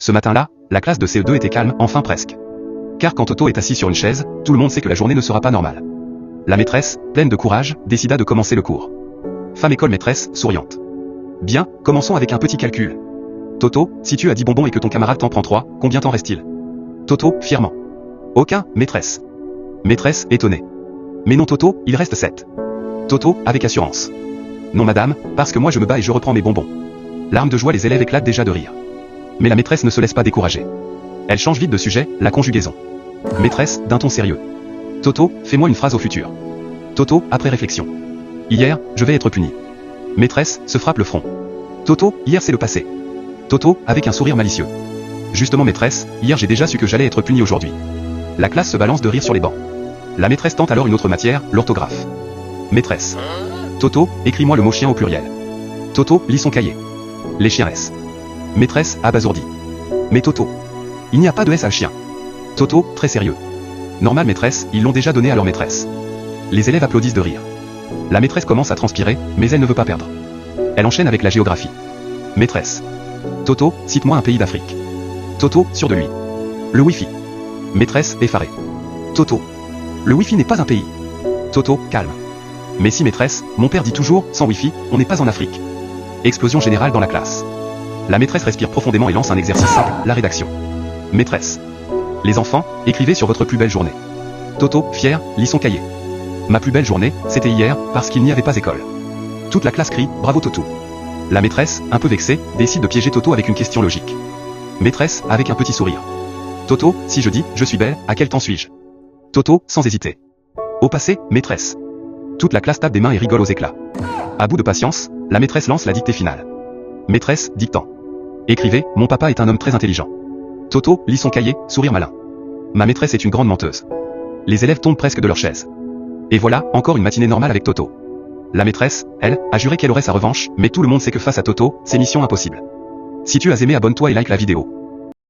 Ce matin-là, la classe de CE2 était calme, enfin presque. Car quand Toto est assis sur une chaise, tout le monde sait que la journée ne sera pas normale. La maîtresse, pleine de courage, décida de commencer le cours. Femme école maîtresse, souriante. Bien, commençons avec un petit calcul. Toto, si tu as 10 bonbons et que ton camarade t'en prend 3, combien t'en reste-t-il? Toto, fièrement. Aucun, maîtresse. Maîtresse, étonnée. Mais non Toto, il reste 7. Toto, avec assurance. Non madame, parce que moi je me bats et je reprends mes bonbons. Larmes de joie, les élèves éclatent déjà de rire. Mais la maîtresse ne se laisse pas décourager. Elle change vite de sujet, la conjugaison. Maîtresse, d'un ton sérieux. Toto, fais-moi une phrase au futur. Toto, après réflexion. Hier, je vais être puni. Maîtresse, se frappe le front. Toto, hier c'est le passé. Toto, avec un sourire malicieux. Justement maîtresse, hier j'ai déjà su que j'allais être puni aujourd'hui. La classe se balance de rire sur les bancs. La maîtresse tente alors une autre matière, l'orthographe. Maîtresse. Toto, écris-moi le mot chien au pluriel. Toto, lis son cahier. Les chiens S. Maîtresse, abasourdie. Mais Toto. Il n'y a pas de S à chien. Toto, très sérieux. Normal maîtresse, ils l'ont déjà donné à leur maîtresse. Les élèves applaudissent de rire. La maîtresse commence à transpirer, mais elle ne veut pas perdre. Elle enchaîne avec la géographie. Maîtresse. Toto, cite-moi un pays d'Afrique. Toto, sûr de lui. Le Wi-Fi. Maîtresse, effarée. Toto. Le Wi-Fi n'est pas un pays. Toto, calme. Mais si maîtresse, mon père dit toujours, sans Wi-Fi, on n'est pas en Afrique. Explosion générale dans la classe. La maîtresse respire profondément et lance un exercice simple, la rédaction. Maîtresse. Les enfants, écrivez sur votre plus belle journée. Toto, fier, lit son cahier. Ma plus belle journée, c'était hier, parce qu'il n'y avait pas école. Toute la classe crie, bravo Toto. La maîtresse, un peu vexée, décide de piéger Toto avec une question logique. Maîtresse, avec un petit sourire. Toto, si je dis, je suis belle, à quel temps suis-je? Toto, sans hésiter. Au passé, maîtresse. Toute la classe tape des mains et rigole aux éclats. À bout de patience, la maîtresse lance la dictée finale. Maîtresse, dictant. Écrivez, mon papa est un homme très intelligent. Toto, lit son cahier, sourire malin. Ma maîtresse est une grande menteuse. Les élèves tombent presque de leur chaise. Et voilà, encore une matinée normale avec Toto. La maîtresse, elle, a juré qu'elle aurait sa revanche, mais tout le monde sait que face à Toto, c'est mission impossible. Si tu as aimé, abonne-toi et like la vidéo.